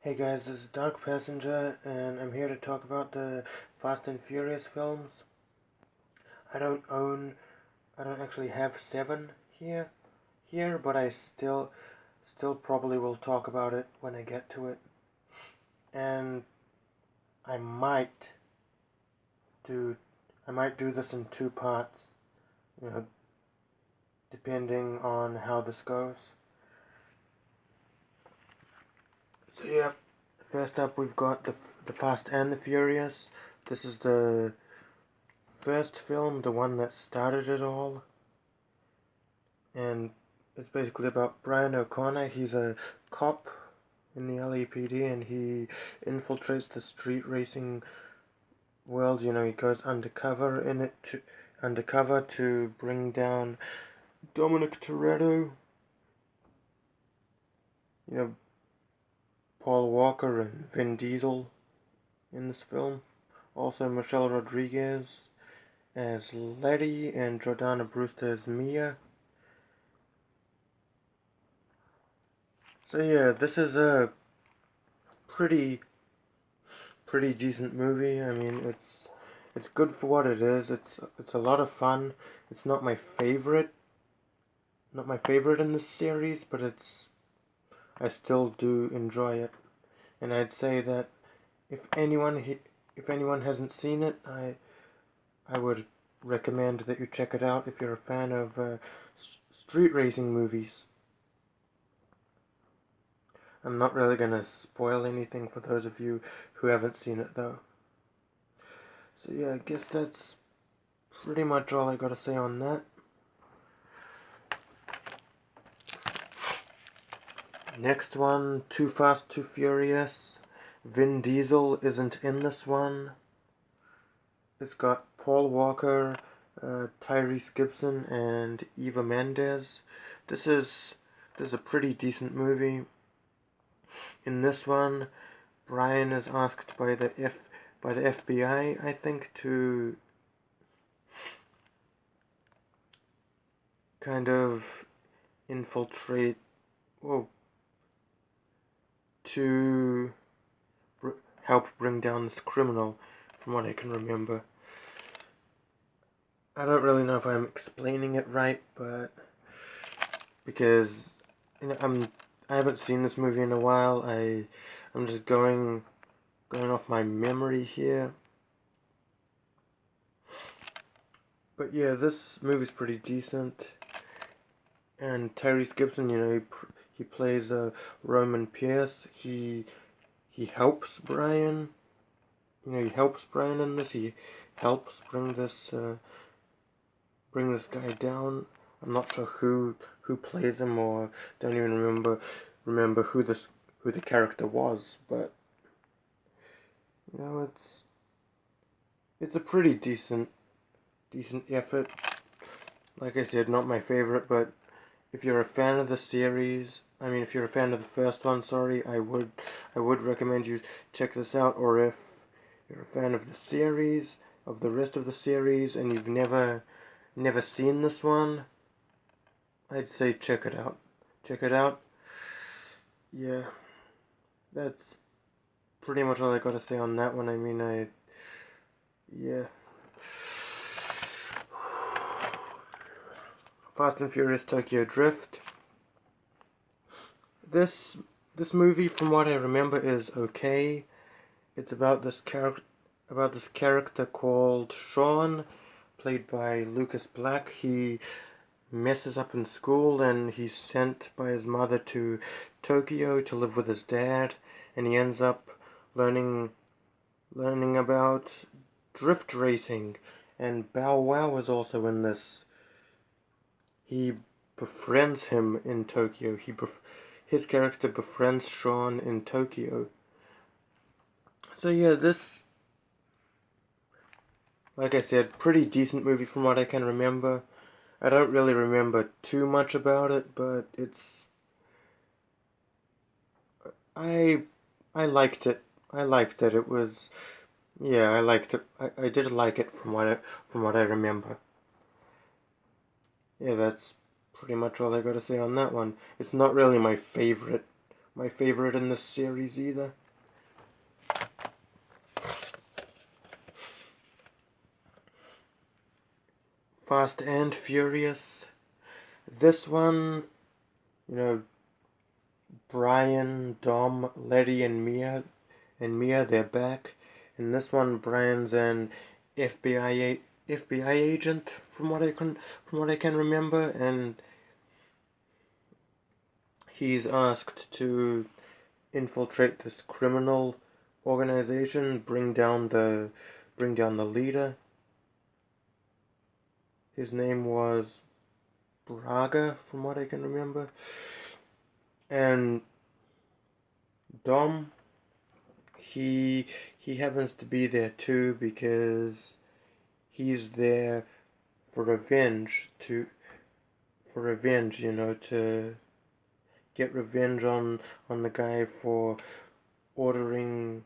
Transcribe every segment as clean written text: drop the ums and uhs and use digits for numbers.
Hey guys, this is Dark Passenger, and I'm here to talk about the Fast and Furious films. I don't own, I don't actually have 7 here, but I still probably will talk about it when I get to it. And I might do, I might do this in 2 parts, you know, depending on how this goes. So yeah, first up we've got the Fast and the Furious. This is the first film, the one that started it all, and it's basically about Brian O'Connor. He's a cop in the LAPD, and he infiltrates the street racing world. He goes undercover to bring down Dominic Toretto, you know, Paul Walker and Vin Diesel in this film. Also Michelle Rodriguez as Letty and Jordana Brewster as Mia. So yeah, this is a pretty decent movie. I mean, it's good for what it is. It's a lot of fun. It's not my favorite in this series, but I still do enjoy it. And I'd say that if anyone hasn't seen it, I would recommend that you check it out if you're a fan of street racing movies. I'm not really gonna spoil anything for those of you who haven't seen it though. So yeah, I guess that's pretty much all I gotta say on that. Next one, Too Fast, Too Furious. Vin Diesel isn't in this one. It's got Paul Walker, Tyrese Gibson, and Eva Mendes. This is a pretty decent movie. In this one, Brian is asked by the FBI, I think, to kind of infiltrate, well, to help bring down this criminal, from what I can remember. I don't really know if I'm explaining it right, but because I haven't seen this movie in a while. I'm just going off my memory here. But yeah, this movie's pretty decent. And Tyrese Gibson, he plays Roman Pierce. He helps Brian. He helps Brian in this. He helps bring this guy down. I'm not sure who plays him, or don't even remember who the character was, but it's a pretty decent effort. Like I said, not my favorite, but if you're a fan of the series, if you're a fan of the first one, sorry, I would recommend you check this out. Or if you're a fan of the series, of the rest of the series, and you've never seen this one, I'd say check it out. Check it out. Yeah, that's pretty much all I gotta say on that one. Yeah. Fast and Furious Tokyo Drift. This movie, from what I remember, is okay. It's about this character called Sean, played by Lucas Black. He messes up in school, and he's sent by his mother to Tokyo to live with his dad, and he ends up learning about drift racing, and Bow Wow is also in this. He befriends him in Tokyo. His character befriends Sean in Tokyo. So yeah, this, like I said, pretty decent movie from what I can remember. I don't really remember too much about it, but I I liked it. I liked it. It was, yeah, I liked it. I did like it from what I remember. Yeah, that's pretty much all I gotta say on that one. It's not really my favorite my favorite in this series either. Fast and Furious. This one, you know, Brian, Dom, Letty, and Mia, they're back. In this one, Brian's an FBI agent, from what I can remember, and he's asked to infiltrate this criminal organization, bring down the leader. His name was Braga, from what I can remember. And Dom, he happens to be there too because he's there for revenge, to get revenge on the guy for ordering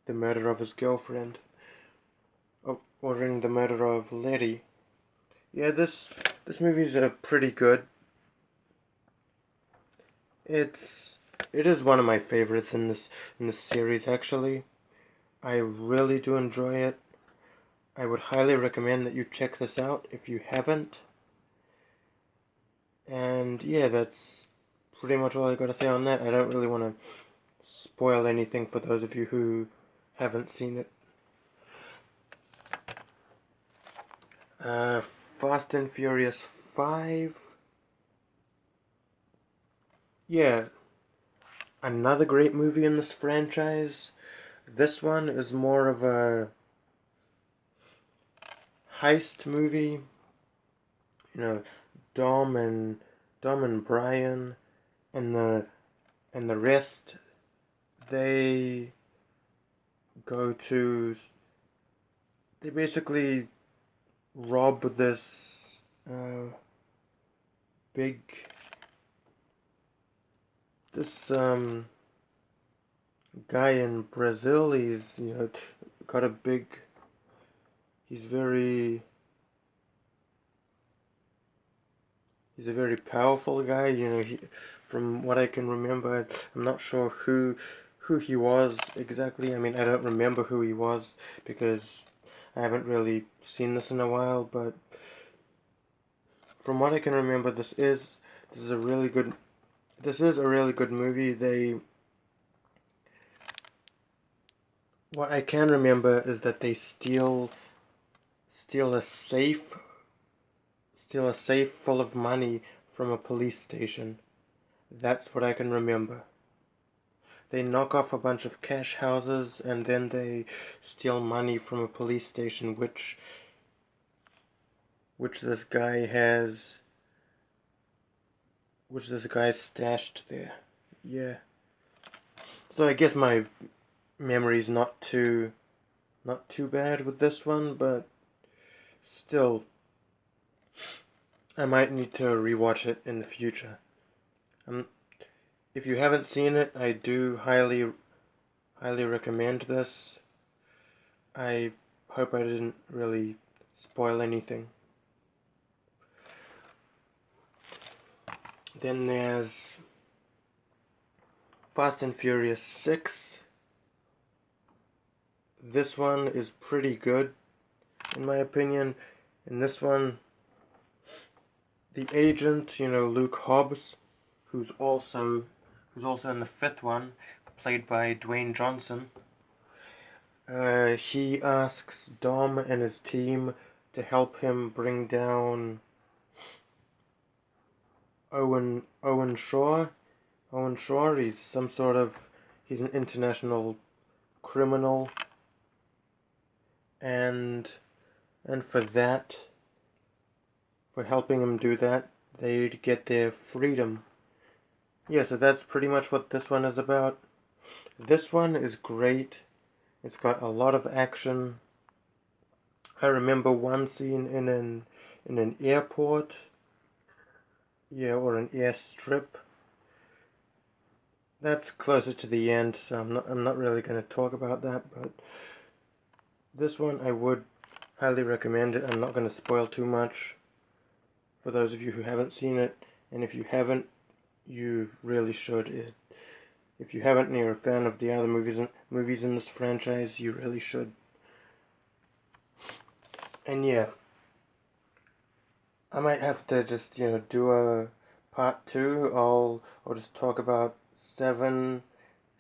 the murder of his girlfriend, ordering the murder of Letty. Yeah, this movie's pretty good. It is one of my favorites in this series actually. I really do enjoy it. I would highly recommend that you check this out if you haven't. And yeah, that's pretty much all I gotta say on that. I don't really want to spoil anything for those of you who haven't seen it. Fast and Furious 5. Yeah, another great movie in this franchise. This one is more of a heist movie. You know, Dom and Brian and the rest, they go to, they basically rob this big, this guy in Brazil. He's, got a big, he's a very powerful guy. From what I can remember, I'm not sure who he was exactly. I mean, I don't remember who he was because I haven't really seen this in a while, but from what I can remember, this is a really good movie. What I can remember is that they steal a safe full of money from a police station. That's what I can remember. They knock off a bunch of cash houses and then they steal money from a police station, which this guy has, stashed there. Yeah. So I guess my memory's not too bad with this one, but still, I might need to rewatch it in the future. If you haven't seen it, I do highly recommend this. I hope I didn't really spoil anything. Then there's Fast and Furious 6. This one is pretty good, in my opinion. In this one, the agent, Luke Hobbs, who's also in the fifth one, played by Dwayne Johnson. He asks Dom and his team to help him bring down Owen Shaw. Owen Shaw, he's an international criminal, and for helping him do that, they'd get their freedom. Yeah, so that's pretty much what this one is about. This one is great. It's got a lot of action. I remember one scene in an airport, or an airstrip. That's closer to the end, so I'm not really going to talk about that, but this one I would highly recommend it. I'm not going to spoil too much for those of you who haven't seen it, and if you haven't, you really should. If you haven't and you're a fan of the other movies in this franchise, you really should. And yeah, I might have to just, do a part 2. I'll just talk about 7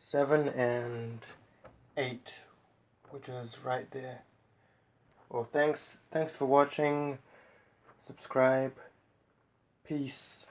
and 8, which is right there. Well, thanks for watching. Subscribe. Peace.